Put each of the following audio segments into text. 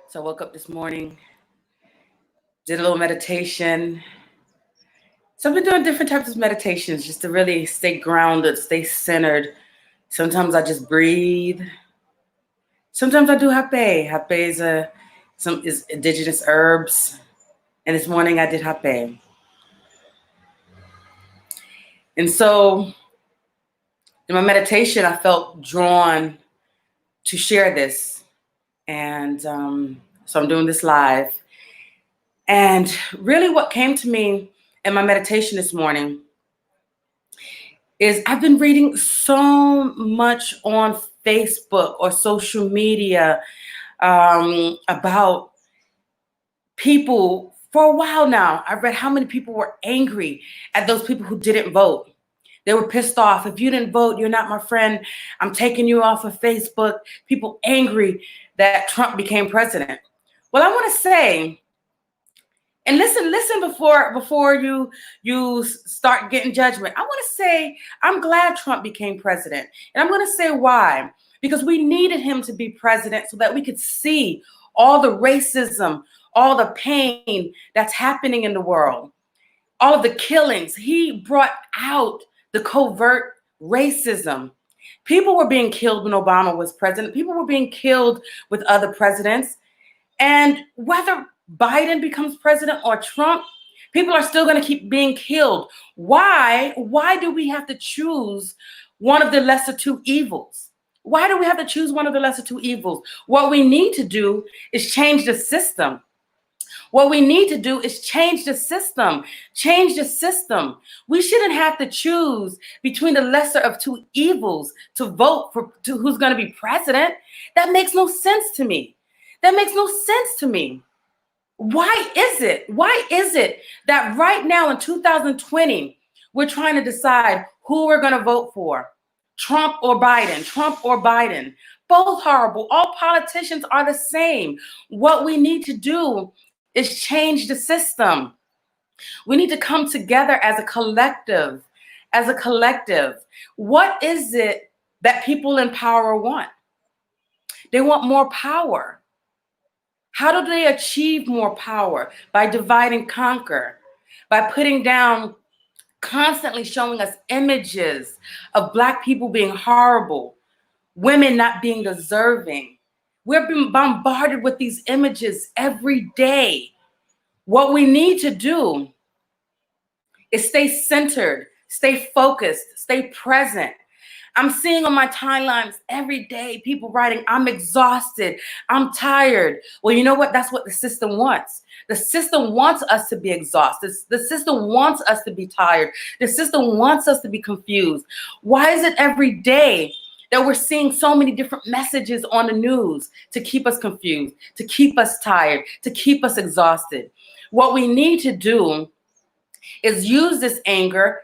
So I woke up this morning, did a little meditation. So I've been doing different types of meditations just to really stay grounded, stay centered. Sometimes I just breathe. Sometimes I do hape. Hape is indigenous herbs. And this morning I did hape. And so in my meditation, I felt drawn to share this. And so I'm doing this live. And really what came to me in my meditation this morning is I've been reading so much on Facebook or social media about people for a while now. I've read how many people were angry at those people who didn't vote. They were pissed off. If you didn't vote, you're not my friend. I'm taking you off of Facebook. People angry that Trump became president. Well, I want to say, and listen before you start getting judgment. I want to say I'm glad Trump became president, and I'm going to say why. Because we needed him to be president so that we could see all the racism, all the pain that's happening in the world, all of the killings. He brought out the covert racism. People were being killed when Obama was president. People were being killed with other presidents. And whether Biden becomes president or Trump, people are still going to keep being killed. Why? Why do we have to choose one of the lesser two evils? Why do we have to choose one of the lesser two evils? What we need to do is change the system. What we need to do is change the system. Change the system. We shouldn't have to choose between the lesser of two evils to vote for who's going to be president. That makes no sense to me. That makes no sense to me. Why is it? Why is it that right now in 2020, we're trying to decide who we're going to vote for? Trump or Biden? Trump or Biden? Both horrible. All politicians are the same. What we need to do is change the system. We need to come together as a collective. As a collective. What is it that people in power want? They want more power. How do they achieve more power? By divide and conquer, by putting down, constantly showing us images of Black people being horrible, women not being deserving. We're being bombarded with these images every day. What we need to do is stay centered, stay focused, stay present. I'm seeing on my timelines every day people writing, I'm exhausted, I'm tired. Well, you know what? That's what the system wants. The system wants us to be exhausted. The system wants us to be tired. The system wants us to be confused. Why is it every day that we're seeing so many different messages on the news to keep us confused, to keep us tired, to keep us exhausted? What we need to do is use this anger,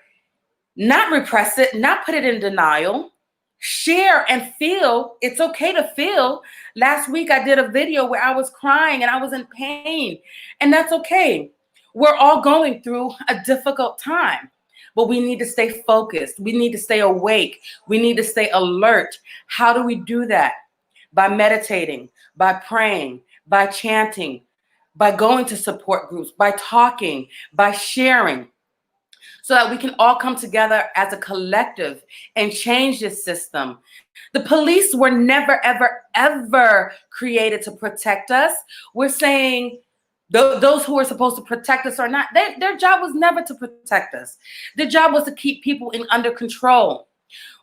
not repress it, not put it in denial, share and feel. It's okay to feel. Last week I did a video where I was crying and I was in pain, and that's okay. We're all going through a difficult time, but we need to stay focused. We need to stay awake. We need to stay alert. How do we do that? By meditating, by praying, by chanting, by going to support groups, by talking, by sharing, so that we can all come together as a collective and change this system. The police were never, ever, ever created to protect us. We're saying those who are supposed to protect us are not. Their job was never to protect us. Their job was to keep people under control.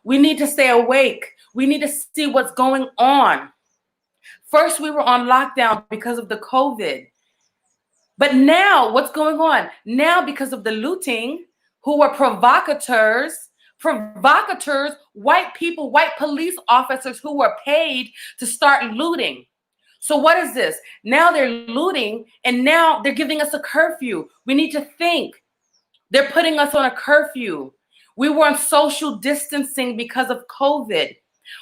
We need to stay awake. We need to see what's going on. First, we were on lockdown because of the COVID. But now, what's going on? Now, because of the looting, who were provocateurs, white people, white police officers who were paid to start looting. So what is this? Now they're looting, and now they're giving us a curfew. We need to think. They're putting us on a curfew. We were on social distancing because of COVID.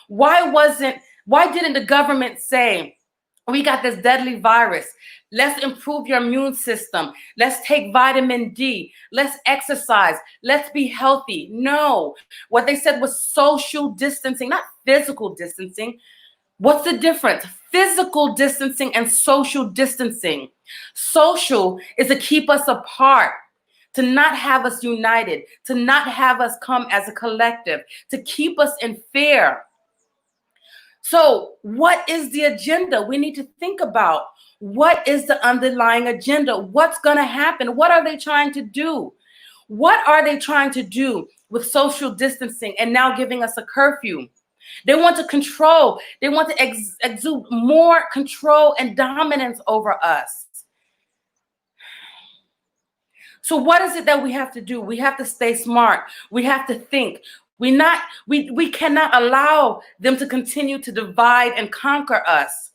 Why didn't the government say, we got this deadly virus, let's improve your immune system, let's take vitamin D, let's exercise, let's be healthy? No, what they said was social distancing, not physical distancing. What's the difference? Physical distancing and social distancing. Social is to keep us apart, to not have us united, to not have us come as a collective, to keep us in fear. So, what is the agenda? We need to think about what is the underlying agenda? What's going to happen? What are they trying to do? What are they trying to do with social distancing and now giving us a curfew? They want to control. They want to exude more control and dominance over us. So what is it that we have to do? We have to stay smart. We have to think. We cannot allow them to continue to divide and conquer us.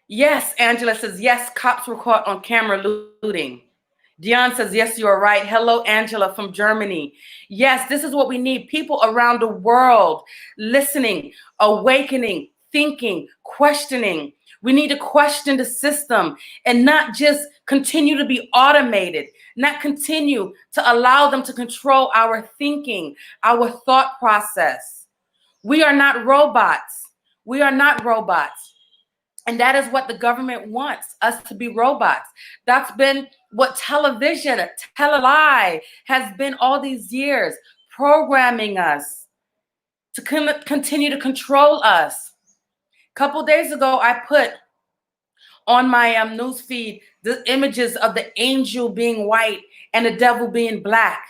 Yes, Angela says, yes, cops were caught on camera looting. Dion says, yes, you are right. Hello, Angela from Germany. Yes, this is what we need. People around the world listening, awakening, thinking, questioning. We need to question the system and not just continue to be automated, not continue to allow them to control our thinking, our thought process. We are not robots. We are not robots. And that is what the government wants, us to be robots. That's been what television, tele-lie has been all these years, programming us to continue to control us. A couple days ago, I put on my news feed the images of the angel being white and the devil being black.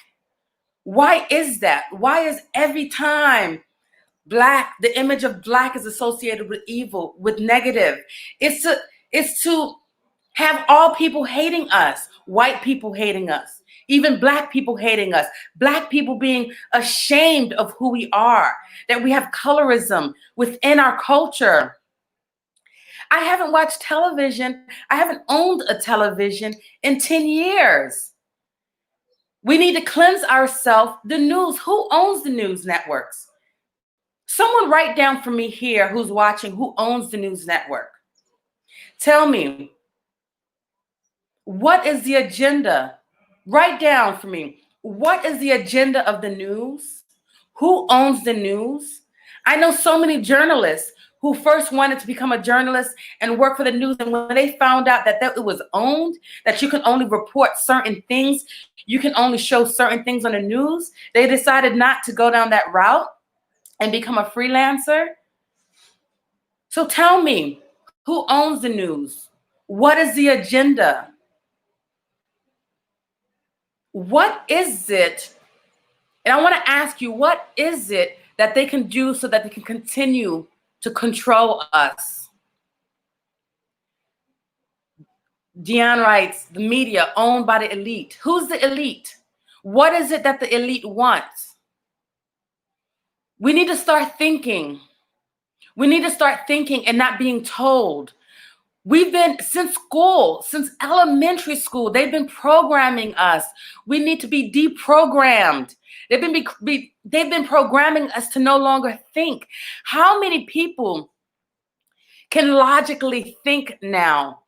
Why is that? Why is every time black, the image of black is associated with evil, with negative? It's to have all people hating us, white people hating us, even black people hating us, black people being ashamed of who we are, that we have colorism within our culture. I haven't watched television. I haven't owned a television in 10 years. We need to cleanse ourselves. The news, who owns the news networks? Someone write down for me here who's watching, who owns the news network. Tell me, what is the agenda? Write down for me, what is the agenda of the news? Who owns the news? I know so many journalists who first wanted to become a journalist and work for the news, and when they found out that it was owned, that you can only report certain things, you can only show certain things on the news, they decided not to go down that route and become a freelancer. So tell me, who owns the news? What is the agenda? What is it? And I want to ask you, what is it that they can do so that they can continue to control us? Dion writes, the media owned by the elite. Who's the elite? What is it that the elite wants? We need to start thinking. We need to start thinking and not being told. We've been, since school, since elementary school, they've been programming us. We need to be deprogrammed. They've been programming us to no longer think. How many people can logically think now?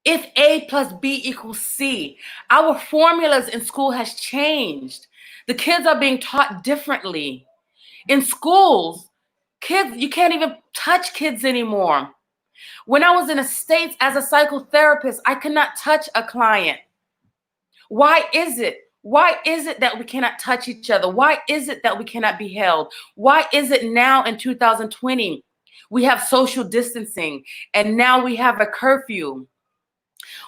If A plus B equals C, our formulas in school has changed. The kids are being taught differently. In schools, kids, you can't even touch kids anymore. When I was in the States as a psychotherapist, I could not touch a client. Why is it? Why is it that we cannot touch each other? Why is it that we cannot be held? Why is it now in 2020 we have social distancing and now we have a curfew?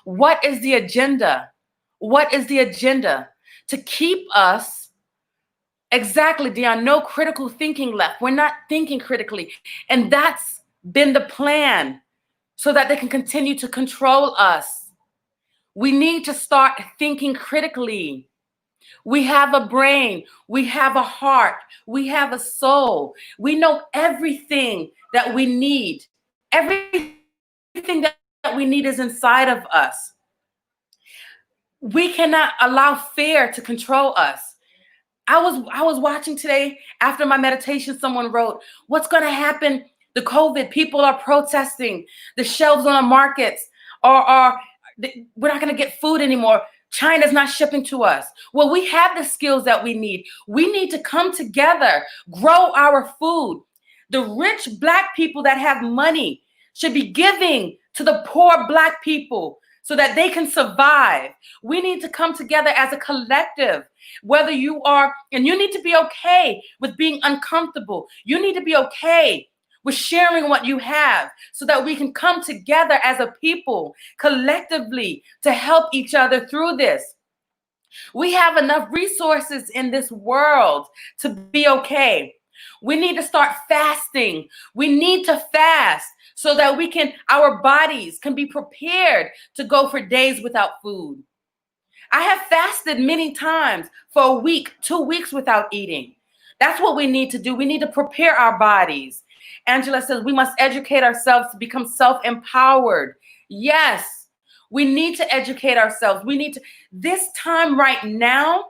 What is the agenda? What is the agenda? To keep us, exactly, Dion, no critical thinking left. We're not thinking critically. And that's been the plan so that they can continue to control us. We need to start thinking critically. We have a brain, we have a heart, we have a soul. We know everything that we need. Everything that we need is inside of us. We cannot allow fear to control us. I was watching today after my meditation, someone wrote, what's going to happen? The COVID, people are protesting. The shelves on the markets we're not going to get food anymore. China's not shipping to us. Well, we have the skills that we need. We need to come together, grow our food. The rich Black people that have money should be giving to the poor Black people so that they can survive. We need to come together as a collective, whether you are, and you need to be okay with being uncomfortable. You need to be okay with sharing what you have so that we can come together as a people collectively to help each other through this. We have enough resources in this world to be okay. We need to start fasting. We need to fast so that our bodies can be prepared to go for days without food. I have fasted many times for a week, 2 weeks without eating. That's what we need to do. We need to prepare our bodies. Angela says we must educate ourselves to become self-empowered. Yes, we need to educate ourselves. We need to, this time right now,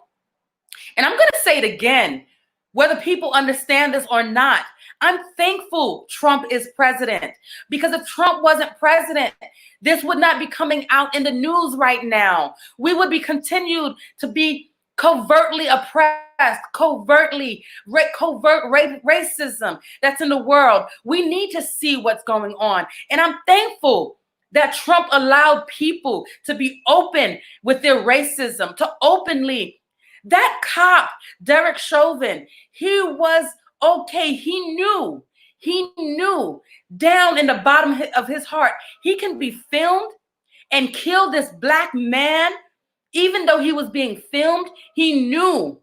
and I'm going to say it again, whether people understand this or not, I'm thankful Trump is president, because if Trump wasn't president, this would not be coming out in the news right now. We would be continued to be covertly oppressed, covert racism that's in the world. We need to see what's going on. And I'm thankful that Trump allowed people to be open with their racism, to openly. That cop, Derek Chauvin, he was okay. He knew down in the bottom of his heart, he can be filmed and kill this Black man. Even though he was being filmed, he knew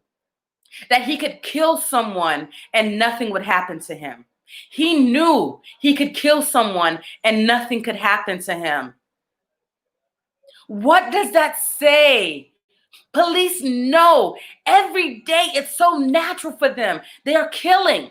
that he could kill someone and nothing would happen to him. He knew he could kill someone and nothing could happen to him. What does that say? Police know every day. It's so natural for them. They are killing.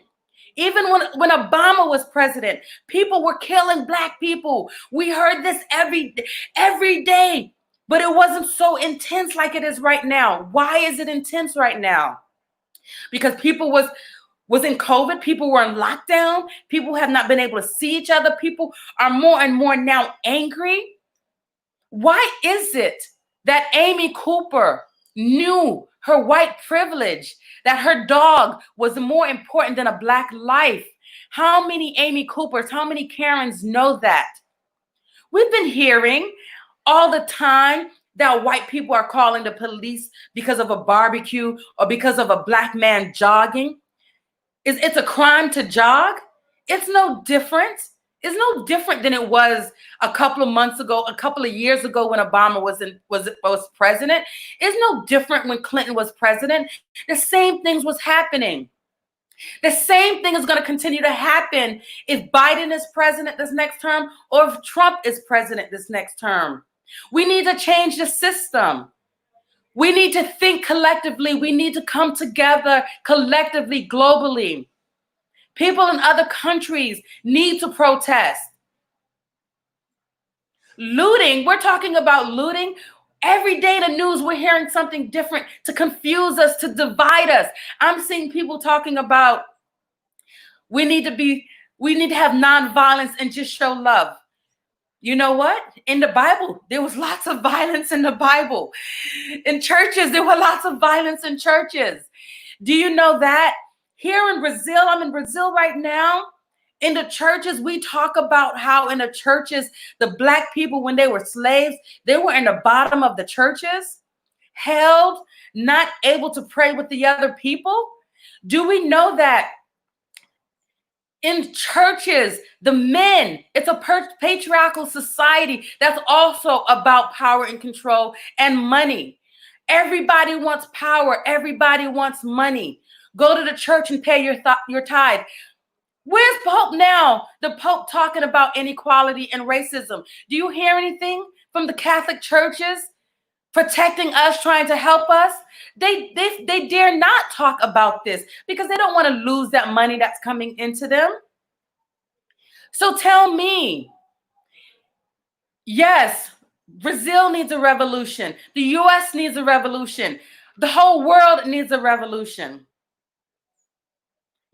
Even when Obama was president, people were killing Black people. We heard this every day, but it wasn't so intense like it is right now. Why is it intense right now? Because people was in COVID, people were in lockdown, people have not been able to see each other, people are more and more now angry. Why is it that Amy Cooper knew her white privilege, that her dog was more important than a Black life? How many Amy Coopers, how many Karens know that? We've been hearing all the time that white people are calling the police because of a barbecue or because of a Black man jogging. It's a crime to jog? It's no different. It's no different than it was a couple of months ago, a couple of years ago when Obama was president. It's no different when Clinton was president. The same things was happening. The same thing is going to continue to happen if Biden is president this next term or if Trump is president this next term. We need to change the system. We need to think collectively. We need to come together collectively, globally. People in other countries need to protest. Looting, we're talking about looting. Every day in the news, we're hearing something different to confuse us, to divide us. I'm seeing people talking about we need to have nonviolence and just show love. You know what? In the Bible, there was lots of violence in the Bible. In churches, there were lots of violence in churches. Do you know that? Here in Brazil, I'm in Brazil right now. In the churches, we talk about how in the churches, the Black people, when they were slaves, they were in the bottom of the churches, held, not able to pray with the other people. Do we know that in churches, the men, it's a patriarchal society that's also about power and control and money. Everybody wants power. Everybody wants money. Go to the church and pay your tithe. Where's Pope now? The Pope talking about inequality and racism. Do you hear anything from the Catholic churches protecting us, trying to help us? They dare not talk about this because they don't want to lose that money that's coming into them. So tell me, yes, Brazil needs a revolution. The US needs a revolution. The whole world needs a revolution.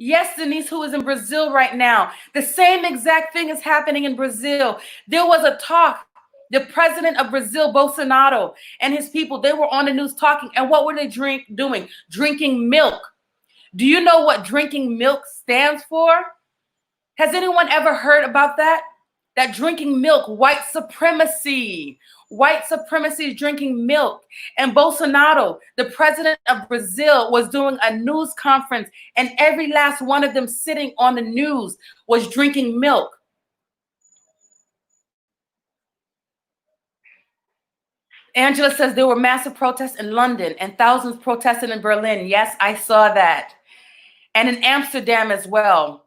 Yes, Denise, who is in Brazil right now. The same exact thing is happening in Brazil. There was a talk The president of Brazil, Bolsonaro, and his people, they were on the news talking. And what were they doing? Drinking milk. Do you know what drinking milk stands for? Has anyone ever heard about that? That drinking milk, white supremacy. White supremacy is drinking milk. And Bolsonaro, the president of Brazil, was doing a news conference, and every last one of them sitting on the news was drinking milk. Angela says there were massive protests in London and thousands protested in Berlin. Yes, I saw that. And in Amsterdam as well.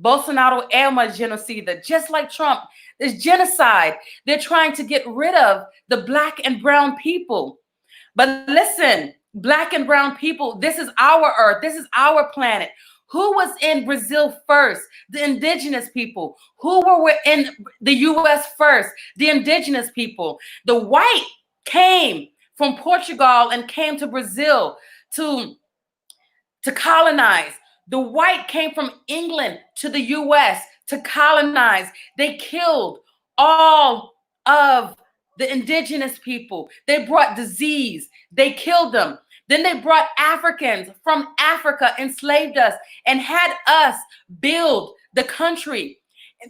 Bolsonaro é uma genocida, just like Trump. There's genocide. They're trying to get rid of the Black and brown people. But listen, Black and brown people, this is our earth. This is our planet. Who was in Brazil first? The indigenous people. Who were in the US first? The indigenous people. The white came from Portugal and came to Brazil to colonize. The white came from England to the US to colonize. They killed all of the indigenous people. They brought disease. They killed them. Then they brought Africans from Africa, enslaved us, and had us build the country.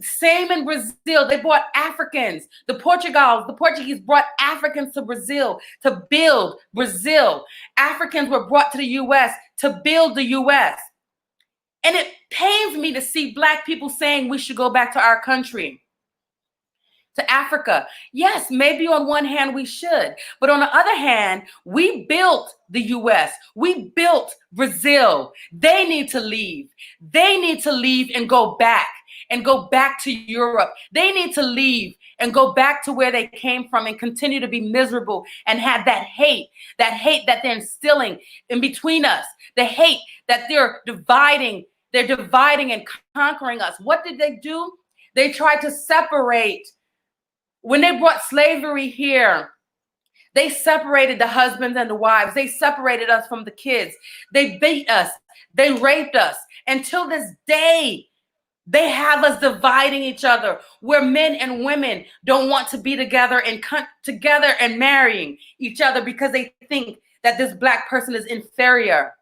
Same in Brazil. They brought Africans. The Portuguese brought Africans to Brazil to build Brazil. Africans were brought to the US to build the US. And it pains me to see Black people saying we should go back to our country, to Africa. Yes, maybe on one hand we should, but on the other hand, we built the US. We built Brazil. They need to leave. They need to leave and go back to Europe. They need to leave and go back to where they came from and continue to be miserable and have that hate that they're instilling in between us, the hate that they're dividing and conquering us. What did they do? They tried to separate. When they brought slavery here, they separated the husbands and the wives. They separated us from the kids. They beat us. They raped us. Until this day, they have us dividing each other, where men and women don't want to be together and come together and marrying each other because they think that this Black person is inferior.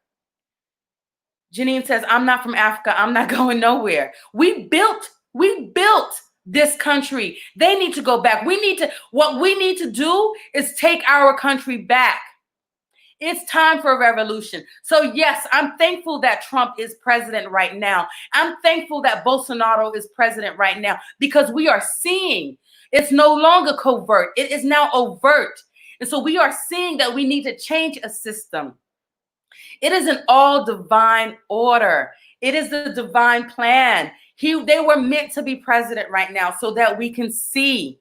Janine says, I'm not from Africa. I'm not going nowhere. We built this country. They need to go back. What we need to do is take our country back. It's time for a revolution. So yes, I'm thankful that Trump is president right now. I'm thankful that Bolsonaro is president right now, because we are seeing it's no longer covert. It is now overt. And so we are seeing that we need to change a system. It is an all divine order. It is the divine plan. They were meant to be president right now so that we can see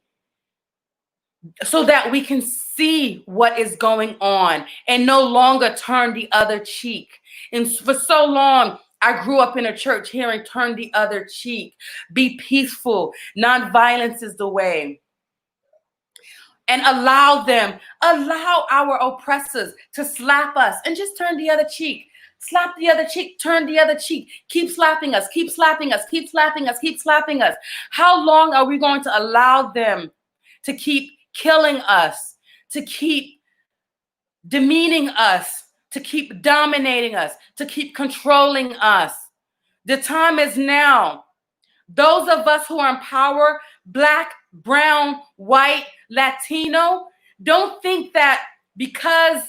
what is going on and no longer turn the other cheek. And for so long, I grew up in a church hearing turn the other cheek, be peaceful, nonviolence is the way. And allow our oppressors to slap us and just turn the other cheek. Slap the other cheek, turn the other cheek. Keep slapping us, keep slapping us, keep slapping us, keep slapping us. How long are we going to allow them to keep killing us, to keep demeaning us, to keep dominating us, to keep controlling us? The time is now. Those of us who are in power, Black, brown, white, Latino, don't think that because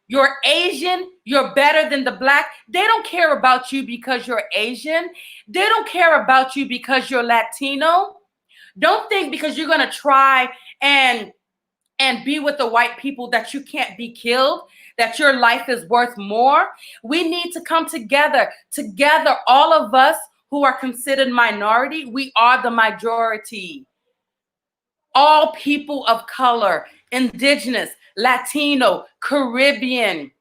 you're Asian, you're better than the Black. They don't care about you because you're Asian. They don't care about you because you're Latino. Don't think because you're going to try and be with the white people that you can't be killed, that your life is worth more. We need to come together, all of us who are considered minority. We are the majority. All people of color, indigenous, Latino, Caribbean,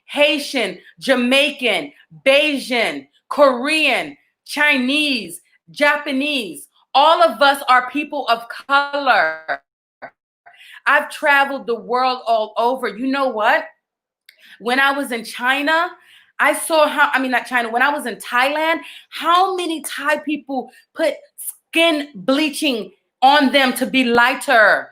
Haitian, Jamaican, Bayesian, Korean, Chinese, Japanese, all of us are people of color. I've traveled the world all over. You know what? When I was in China, I saw when I was in Thailand, how many Thai people put skin bleaching on them to be lighter.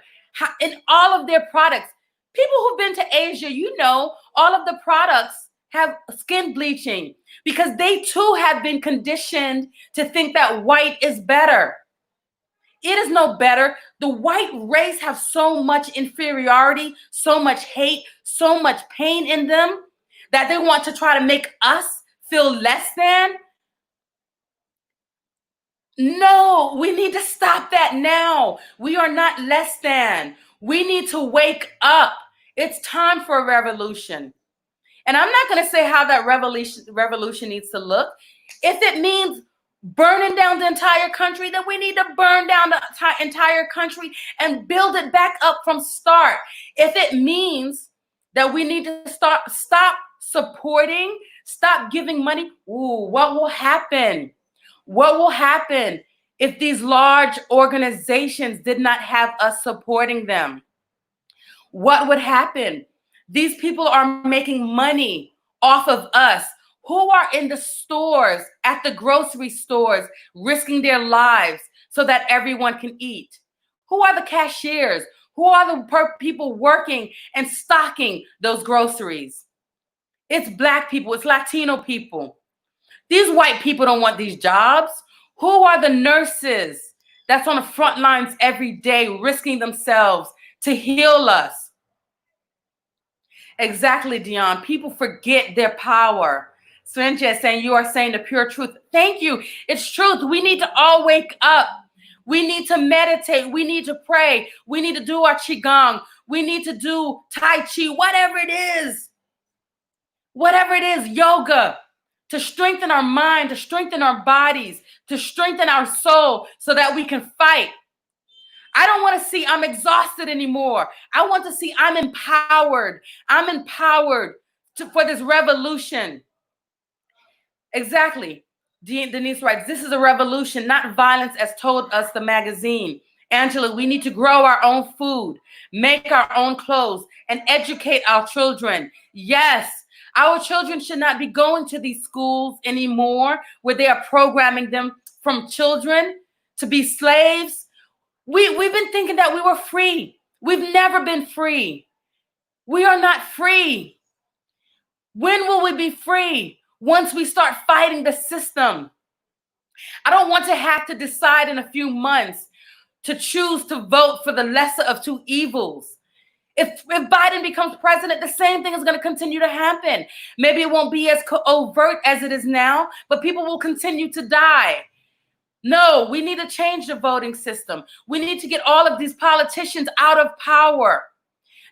in all of their products. People who've been to Asia, you know, all of the products have skin bleaching because they too have been conditioned to think that white is better. It is no better. The white race have so much inferiority, so much hate, so much pain in them that they want to try to make us feel less than. No, we need to stop that now. We are not less than. We need to wake up. It's time for a revolution. And I'm not going to say how that revolution needs to look. If it means burning down the entire country, then we need to burn down the entire country and build it back up from start. If it means that we need to stop supporting, stop giving money, what will happen? What will happen if these large organizations did not have us supporting them? What would happen? These people are making money off of us. Who are in the stores, at the grocery stores, risking their lives so that everyone can eat? Who are the cashiers? Who are the people working and stocking those groceries? It's Black people, it's Latino people. These white people don't want these jobs. Who are the nurses that's on the front lines every day risking themselves to heal us? Exactly, Dion. People forget their power. Svenja is saying, you are saying the pure truth. Thank you. It's truth. We need to all wake up. We need to meditate. We need to pray. We need to do our Qigong. We need to do Tai Chi, whatever it is. Whatever it is, yoga, to strengthen our mind, to strengthen our bodies, to strengthen our soul so that we can fight. I don't want to see I'm exhausted anymore. I want to see I'm empowered. I'm empowered for this revolution. Exactly. Denise writes, this is a revolution, not violence as told us the magazine. Angela, we need to grow our own food, make our own clothes, and educate our children. Yes, our children should not be going to these schools anymore where they are programming them from children to be slaves. We've been thinking that we were free. We've never been free. We are not free. When will we be free? Once we start fighting the system. I don't want to have to decide in a few months to choose to vote for the lesser of two evils. If Biden becomes president, the same thing is going to continue to happen. Maybe it won't be as overt as it is now, but people will continue to die. No, we need to change the voting system. We need to get all of these politicians out of power.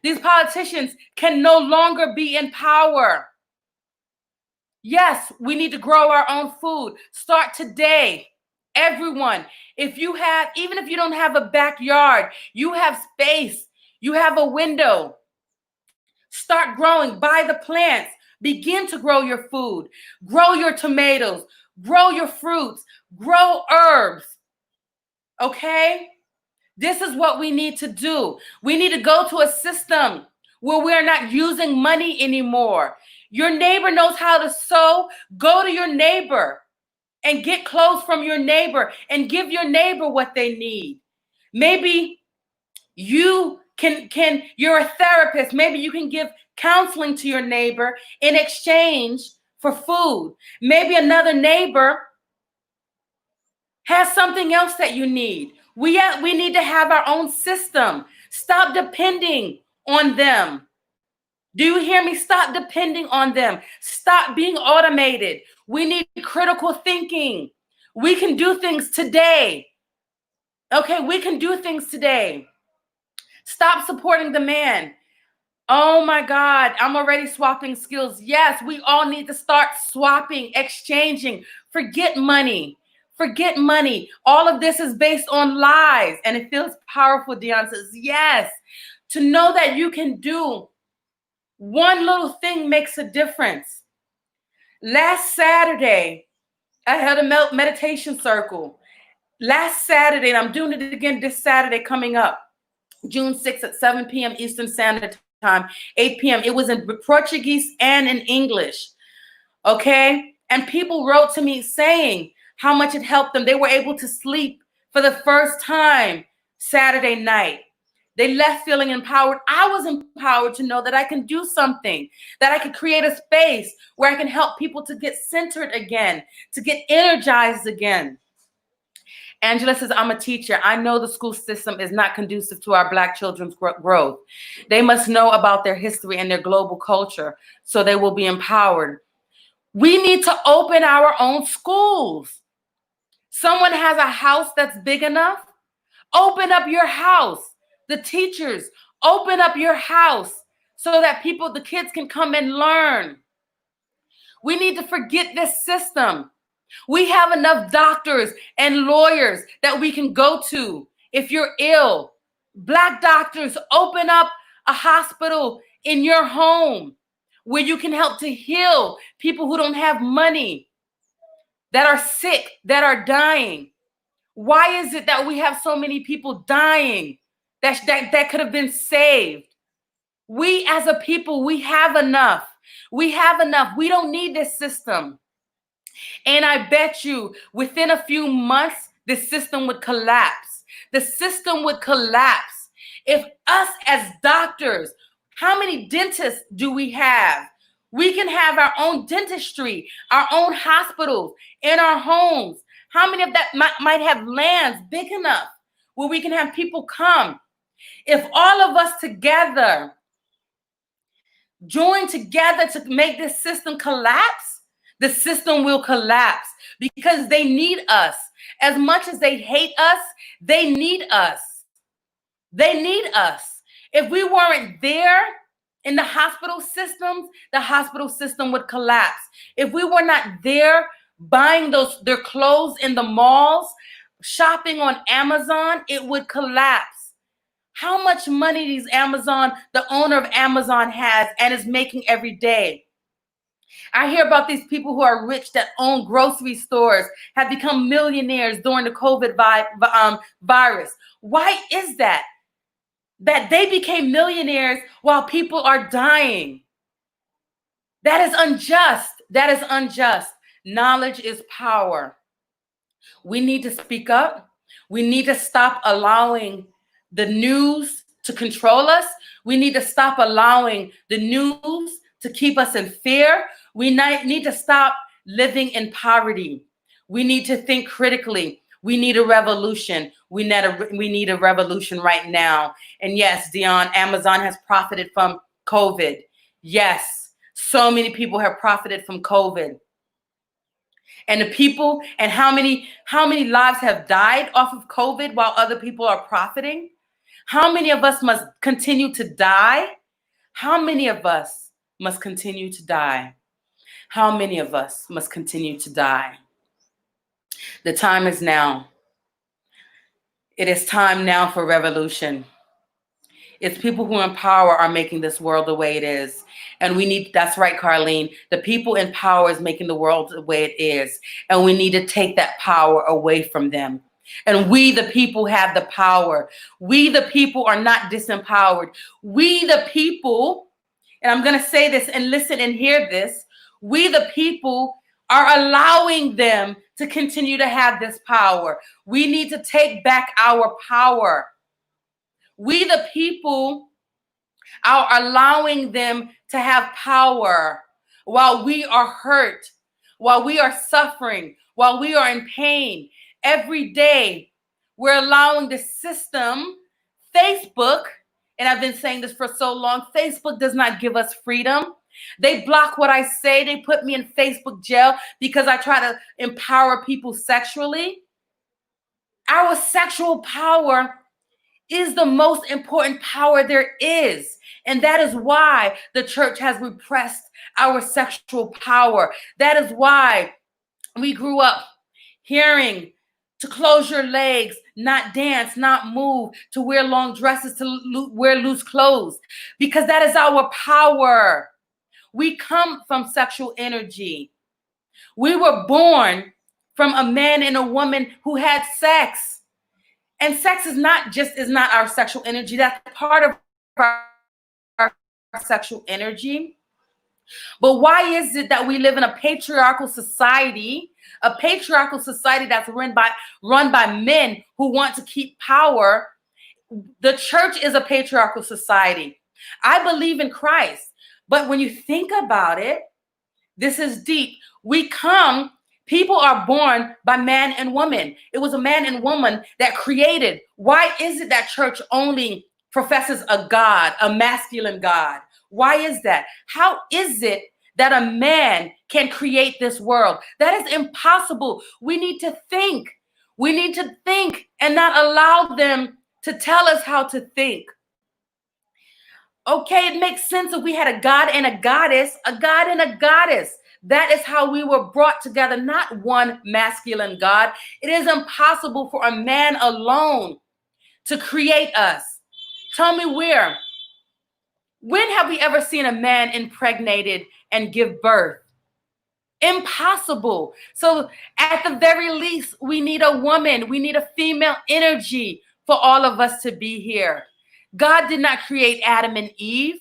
These politicians can no longer be in power. Yes, we need to grow our own food. Start today. Everyone, even if you don't have a backyard, you have space, you have a window. Start growing, buy the plants, begin to grow your food, grow your tomatoes, grow your fruits, grow herbs. Okay? This is what we need to do. We need to go to a system where we're not using money anymore. Your neighbor knows how to sew. Go to your neighbor and get clothes from your neighbor and give your neighbor what they need. Maybe you you're a therapist. Maybe you can give counseling to your neighbor in exchange for food. Maybe another neighbor has something else that you need. We need to have our own system. Stop depending on them. Do you hear me? Stop depending on them. Stop being automated. We need critical thinking. We can do things today. Okay, we can do things today. Stop supporting the man. Oh my God, I'm already swapping skills. Yes, we all need to start swapping, exchanging. Forget money. Forget money. All of this is based on lies. And it feels powerful, Dion says. Yes, to know that you can do one little thing makes a difference. Last Saturday, I had a meditation circle. Last Saturday, and I'm doing it again this Saturday coming up, June 6th at 7 p.m. Eastern Standard Time, 8 p.m. It was in Portuguese and in English. Okay? And people wrote to me saying how much it helped them. They were able to sleep for the first time Saturday night. They left feeling empowered. I was empowered to know that I can do something, that I could create a space where I can help people to get centered again, to get energized again. Angela says, I'm a teacher. I know the school system is not conducive to our Black children's growth. They must know about their history and their global culture so they will be empowered. We need to open our own schools. Someone has a house that's big enough. Open up your house. The teachers, open up your house so that the kids can come and learn. We need to forget this system. We have enough doctors and lawyers that we can go to if you're ill. Black doctors, open up a hospital in your home where you can help to heal people who don't have money, that are sick, that are dying. Why is it that we have so many people dying that could have been saved? We as a people, we have enough. We have enough. We don't need this system. And I bet you within a few months, the system would collapse. The system would collapse. If us as doctors, how many dentists do we have? We can have our own dentistry, our own hospitals in our homes. How many of that might have lands big enough where we can have people come? If all of us together join together to make this system collapse, the system will collapse because they need us. As much as they hate us, they need us. They need us. If we weren't there in the hospital systems, the hospital system would collapse. If we were not there buying their clothes in the malls, shopping on Amazon, it would collapse. How much money the owner of Amazon has and is making every day. I hear about these people who are rich that own grocery stores, have become millionaires during the COVID virus. Why is that? That they became millionaires while people are dying. That is unjust. That is unjust. Knowledge is power. We need to speak up. We need to stop allowing the news to control us. We need to stop allowing the news to keep us in fear. We need to stop living in poverty. We need to think critically. We need a revolution. We need a revolution right now. And yes, Dion, Amazon has profited from COVID. Yes, so many people have profited from COVID. And the people, and how many lives have died off of COVID while other people are profiting? How many of us must continue to die? How many of us must continue to die? How many of us must continue to die? The time is now. It is time now for revolution. It's people who in power are making this world the way it is. And that's right, Carlene, the people in power is making the world the way it is. And we need to take that power away from them. And we, the people, have the power. We, the people, are not disempowered. We, the people, and I'm going to say this and listen and hear this, we, the people, are allowing them to continue to have this power. We need to take back our power. We, the people, are allowing them to have power while we are hurt, while we are suffering, while we are in pain. Every day, we're allowing the system, Facebook, and I've been saying this for so long, Facebook does not give us freedom. They block what I say. They put me in Facebook jail because I try to empower people sexually. Our sexual power is the most important power there is. And that is why the church has repressed our sexual power. That is why we grew up hearing to close your legs, not dance, not move, to wear long dresses, to wear loose clothes, because that is our power. We come from sexual energy. We were born from a man and a woman who had sex. And sex is not our sexual energy. That's part of our sexual energy. But why is it that we live in a patriarchal society that's run by men who want to keep power The church is a patriarchal society. I believe in Christ, but when you think about it, this is deep. People are born by man and woman. It was a man and woman that created. Why is it that church only professes a God, a masculine God? Why is that? How is it that a man can create this world? That is impossible. We need to think. We need to think and not allow them to tell us how to think. Okay, it makes sense if we had a God and a goddess, a God and a goddess. That is how we were brought together, not one masculine God. It is impossible for a man alone to create us. Tell me where. When have we ever seen a man impregnated and give birth? Impossible. So at the very least, we need a woman. We need a female energy for all of us to be here. God did not create Adam and Eve.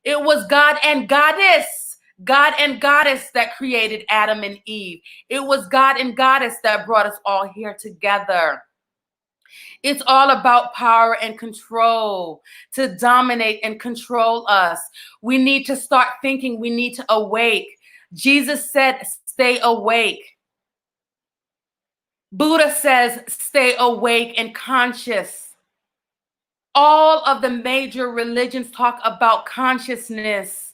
It was God and goddess that created Adam and Eve. It was God and goddess that brought us all here together. It's all about power and control, to dominate and control us. We need to start thinking. We need to awake. Jesus said, stay awake. Buddha says, stay awake and conscious. All of the major religions talk about consciousness,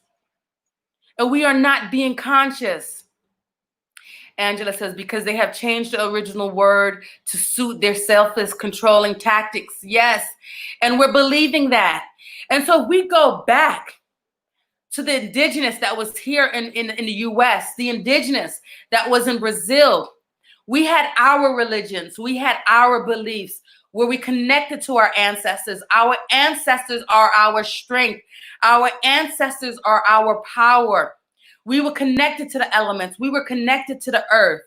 and we are not being conscious. Angela says, because they have changed the original word to suit their selfish controlling tactics. Yes, and we're believing that. And so we go back to the indigenous that was here in the US, the indigenous that was in Brazil. We had our religions, we had our beliefs where we connected to our ancestors. Our ancestors are our strength. Our ancestors are our power. We were connected to the elements. We were connected to the earth.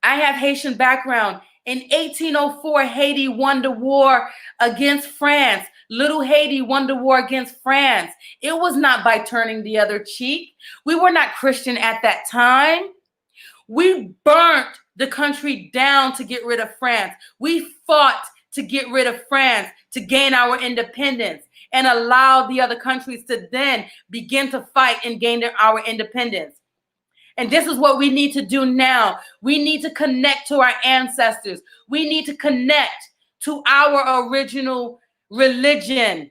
I have Haitian background. In 1804, Haiti won the war against France. Little Haiti won the war against France. It was not by turning the other cheek. We were not Christian at that time. We burnt the country down to get rid of France. We fought to get rid of France, to gain our independence, and allow the other countries to then begin to fight and gain our independence. And this is what we need to do now. We need to connect to our ancestors. We need to connect to our original religion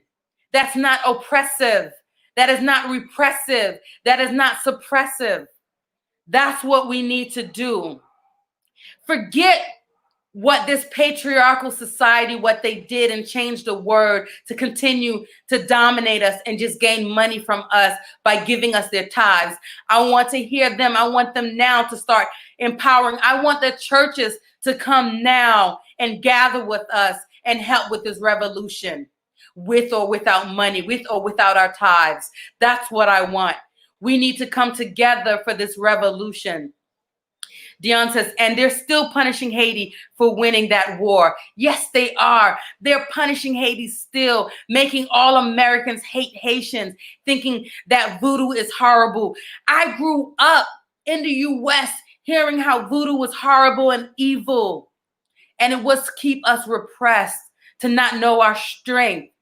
that's not oppressive, that is not repressive, that is not suppressive. That's what we need to do. Forget what this patriarchal society, what they did and changed the word to continue to dominate us and just gain money from us by giving us their tithes. I want to hear them. I want them now to start empowering. I want the churches to come now and gather with us and help with this revolution, with or without money, with or without our tithes. That's what I want. We need to come together for this revolution. Dion says, and they're still punishing Haiti for winning that war. Yes, they are. They're punishing Haiti still, making all Americans hate Haitians, thinking that voodoo is horrible. I grew up in the US hearing how voodoo was horrible and evil, and it was to keep us repressed, to not know our strength.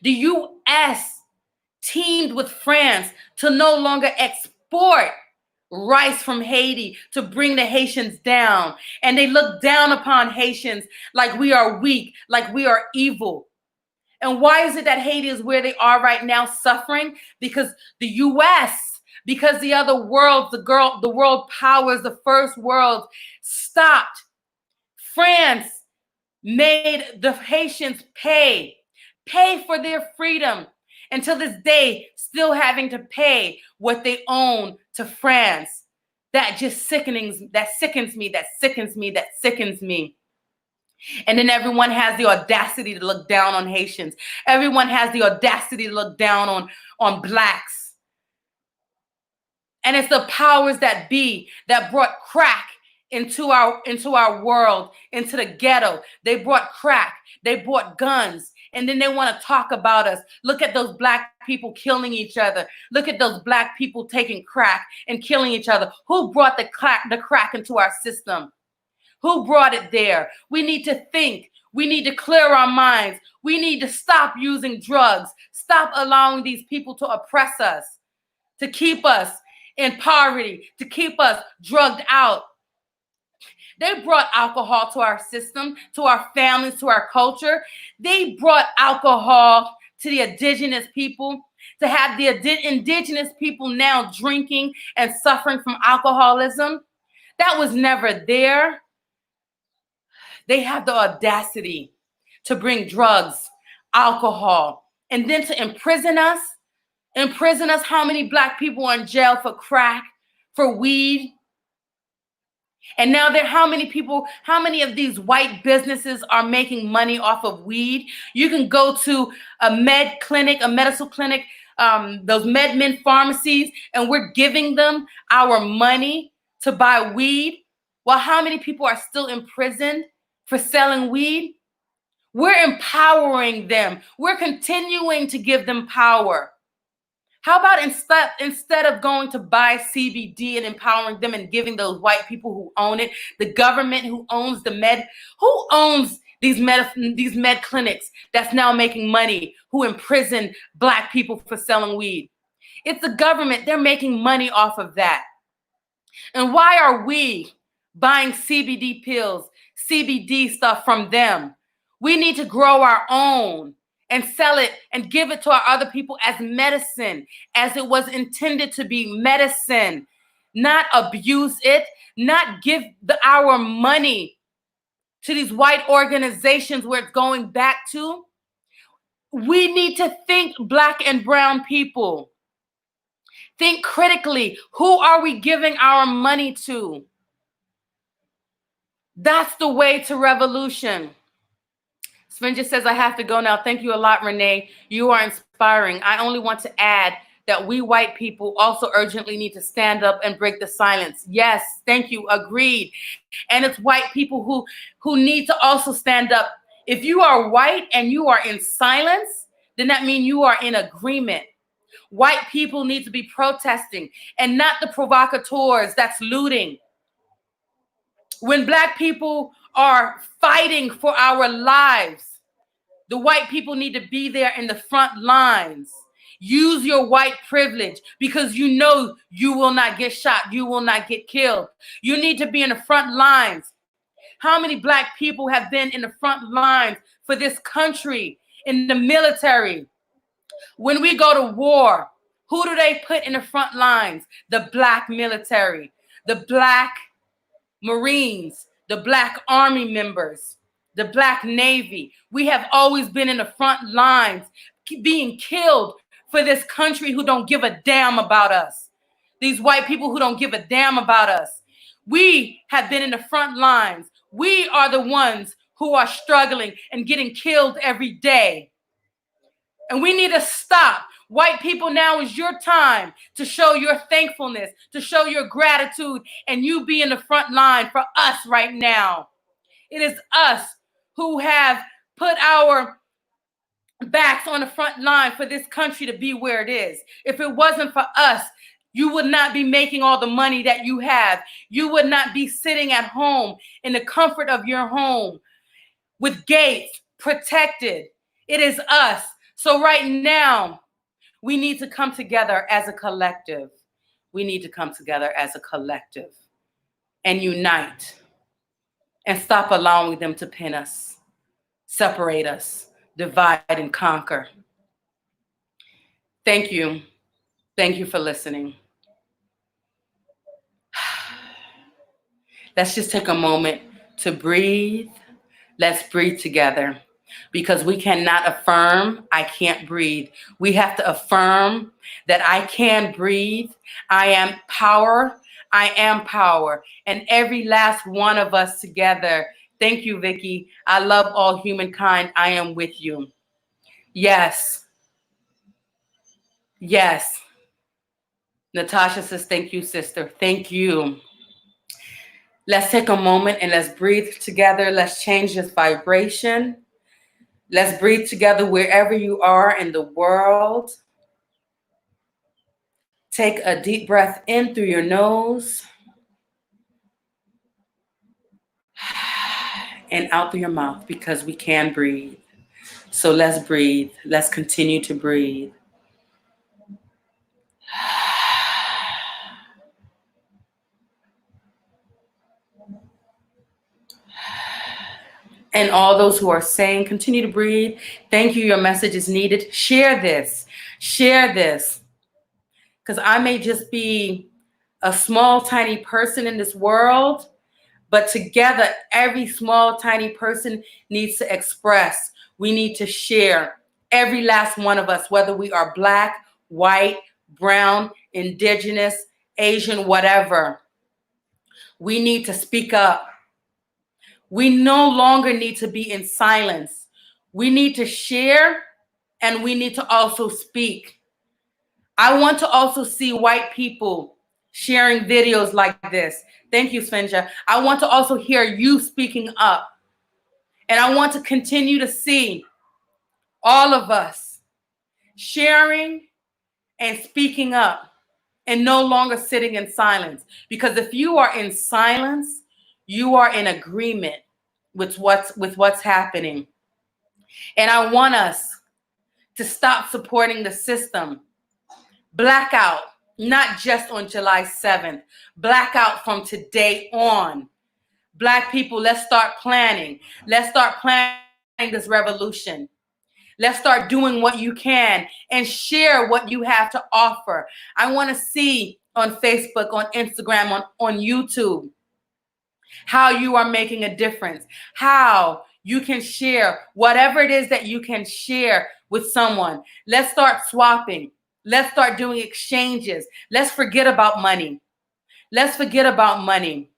The US teamed with France to no longer export rice from Haiti to bring the Haitians down. And they look down upon Haitians like we are weak, like we are evil. And why is it that Haiti is where they are right now suffering? Because the US, because the other world, the world powers, the first world stopped. France made the Haitians pay for their freedom. Until this day, still having to pay what they own to France. That just sickens me. And then everyone has the audacity to look down on Haitians. Everyone has the audacity to look down on Blacks. And it's the powers that be that brought crack into our world, into the ghetto. They brought crack. They brought guns. And then they want to talk about us. Look at those Black people killing each other. Look at those Black people taking crack and killing each other. Who brought the crack into our system? Who brought it there? We need to think. We need to clear our minds. We need to stop using drugs. Stop allowing these people to oppress us, to keep us in poverty, to keep us drugged out. They brought alcohol to our system, to our families, to our culture. They brought alcohol to the indigenous people, to have the indigenous people now drinking and suffering from alcoholism. That was never there. They have the audacity to bring drugs, alcohol, and then to imprison us. Imprison us. How many Black people are in jail for crack, for weed? And now how many of these white businesses are making money off of weed? You can go to a med clinic, a medical clinic, those MedMen pharmacies, and we're giving them our money to buy weed. Well, how many people are still imprisoned for selling weed? We're empowering them. We're continuing to give them power. How about instead of going to buy CBD and empowering them and giving those white people who own it, the government who owns who owns these med clinics that's now making money, who imprison Black people for selling weed? It's the government. They're making money off of that. And why are we buying CBD pills, CBD stuff from them? We need to grow our own and sell it and give it to our other people as medicine, as it was intended to be, medicine. Not abuse it, not give our money to these white organizations where it's going back to. We need to think, Black and brown people. Think critically. Who are we giving our money to? That's the way to revolution. Sven just says, I have to go now. Thank you a lot, Renee. You are inspiring. I only want to add that we white people also urgently need to stand up and break the silence. Yes, thank you. Agreed. And it's white people who need to also stand up. If you are white and you are in silence, then that means you are in agreement. White people need to be protesting and not the provocateurs that's looting. When Black people are fighting for our lives, the white people need to be there in the front lines. Use your white privilege because you know you will not get shot. You will not get killed. You need to be in the front lines. How many Black people have been in the front lines for this country, in the military? When we go to war, who do they put in the front lines? The Black military, the Black Marines, the Black Army members, the Black Navy. We have always been in the front lines, being killed for this country who don't give a damn about us. These white people who don't give a damn about us. We have been in the front lines. We are the ones who are struggling and getting killed every day. And we need to stop. White people, now is your time to show your thankfulness, to show your gratitude, and you be in the front line for us right now. It is us who have put our backs on the front line for this country to be where it is. If it wasn't for us, you would not be making all the money that you have. You would not be sitting at home in the comfort of your home with gates protected. It is us. So right now, we need to come together as a collective. We need to come together as a collective and unite and stop allowing them to pin us, separate us, divide and conquer. Thank you. Thank you for listening. Let's just take a moment to breathe. Let's breathe together. Because we cannot affirm, I can't breathe. We have to affirm that I can breathe. I am power. I am power. And every last one of us together. Thank you, Vicky. I love all humankind. I am with you. Yes. Yes. Natasha says, thank you, sister. Thank you. Let's take a moment and let's breathe together. Let's change this vibration. Let's breathe together wherever you are in the world. Take a deep breath in through your nose and out through your mouth, because we can breathe. So let's breathe. Let's continue to breathe. And all those who are saying, continue to breathe. Thank you. Your message is needed. Share this. Share this. Because I may just be a small, tiny person in this world, but together, every small, tiny person needs to express. We need to share. Every last one of us, whether we are Black, white, brown, indigenous, Asian, whatever, we need to speak up. We no longer need to be in silence. We need to share, and we need to also speak. I want to also see white people sharing videos like this. Thank you, Svenja. I want to also hear you speaking up. And I want to continue to see all of us sharing and speaking up and no longer sitting in silence. Because if you are in silence, you are in agreement with what's happening. And I want us to stop supporting the system. Blackout, not just on July 7th. Blackout from today on. Black people, let's start planning. Let's start planning this revolution. Let's start doing what you can and share what you have to offer. I want to see on Facebook, on Instagram, on YouTube, how you are making a difference, how you can share whatever it is that you can share with someone. Let's start swapping. Let's start doing exchanges. Let's forget about money. Let's forget about money.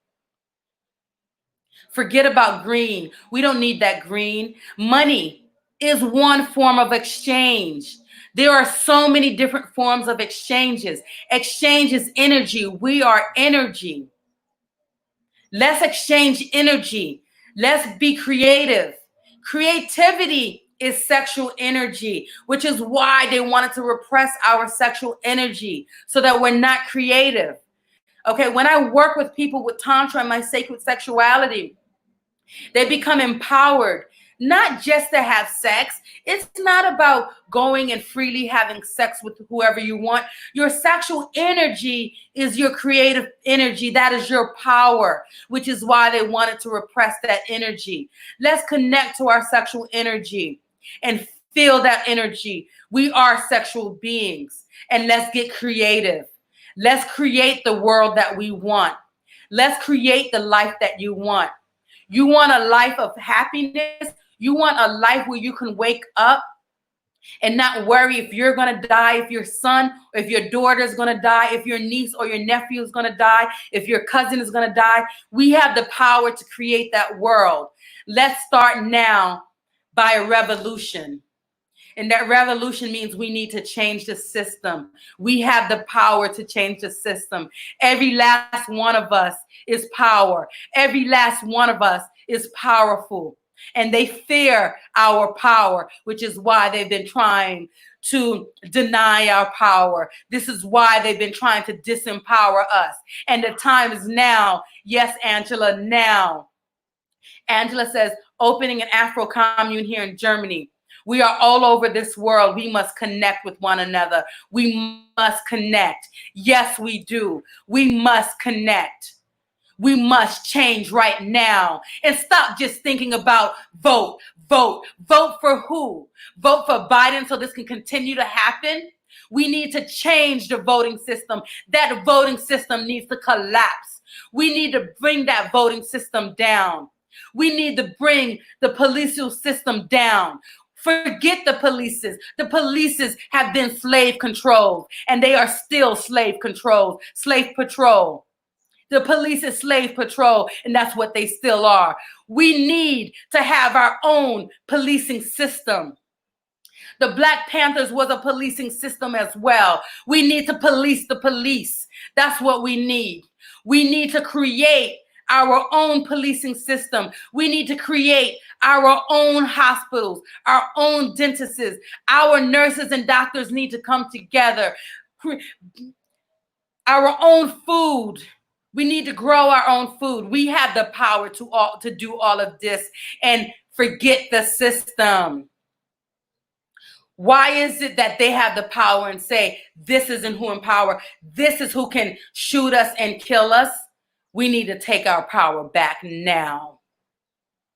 Forget about green. We don't need that green. Money is one form of exchange. There are so many different forms of exchanges. Exchange is energy. We are energy. Let's exchange energy. Let's be creative. Creativity is sexual energy, which is why they wanted to repress our sexual energy so that we're not creative. Okay, when I work with people with Tantra and my sacred sexuality, they become empowered, not just to have sex. It's not about going and freely having sex with whoever you want. Your sexual energy is your creative energy. That is your power, which is why they wanted to repress that energy. Let's connect to our sexual energy and feel that energy. We are sexual beings, and let's get creative. Let's create the world that we want. Let's create the life that you want. You want a life of happiness. You want a life where you can wake up and not worry if you're going to die, if your son or if your daughter is going to die, if your niece or your nephew is going to die, if your cousin is going to die. We have the power to create that world. Let's start now by a revolution. And that revolution means we need to change the system. We have the power to change the system. Every last one of us is power. Every last one of us is powerful. And they fear our power, which is why they've been trying to deny our power. This is why they've been trying to disempower us. And the time is now. Yes, Angela, now. Angela says, opening an Afro commune here in Germany. We are all over this world. We must connect with one another. We must connect. Yes, we do. We must connect. We must change right now and stop just thinking about vote. Vote for who? Vote for Biden so this can continue to happen? We need to change the voting system. That voting system needs to collapse. We need to bring that voting system down. We need to bring the policial system down. Forget the polices. The polices have been slave controlled, and they are still slave controlled, slave patrol. The police is slave patrol, and that's what they still are. We need to have our own policing system. The Black Panthers was a policing system as well. We need to police the police. That's what we need. We need to create our own policing system. We need to create our own hospitals, our own dentists. Our nurses and doctors need to come together. Our own food. We need to grow our own food. We have the power to do all of this and forget the system. Why is it that they have the power and say, this isn't who in power, this is who can shoot us and kill us? We need to take our power back now.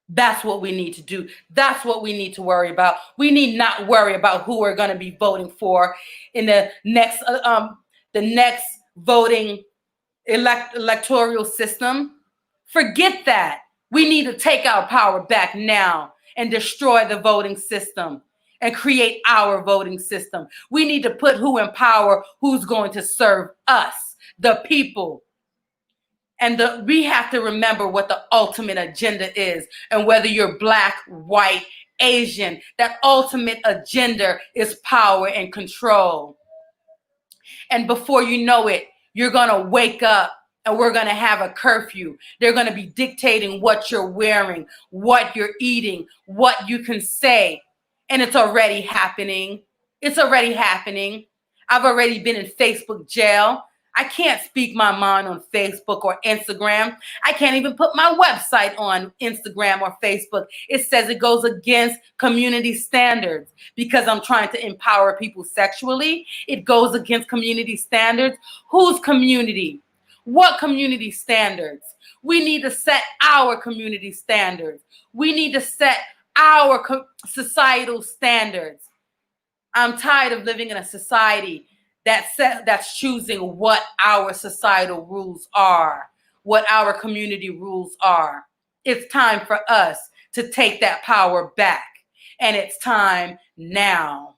That's what we need to do. That's what we need to worry about. We need not worry about who we're going to be voting for in the next voting electoral system. Forget that. We need to take our power back now and destroy the voting system and create our voting system. We need to put who in power, who's going to serve us, the people. And we have to remember what the ultimate agenda is. And whether you're Black, white, Asian, that ultimate agenda is power and control. And before you know it, you're going to wake up and we're going to have a curfew. They're going to be dictating what you're wearing, what you're eating, what you can say. And it's already happening. It's already happening. I've already been in Facebook jail. I can't speak my mind on Facebook or Instagram. I can't even put my website on Instagram or Facebook. It says it goes against community standards because I'm trying to empower people sexually. It goes against community standards. Whose community? What community standards? We need to set our community standards. We need to set our societal standards. I'm tired of living in a society that's choosing what our societal rules are, what our community rules are. It's time for us to take that power back, and it's time now.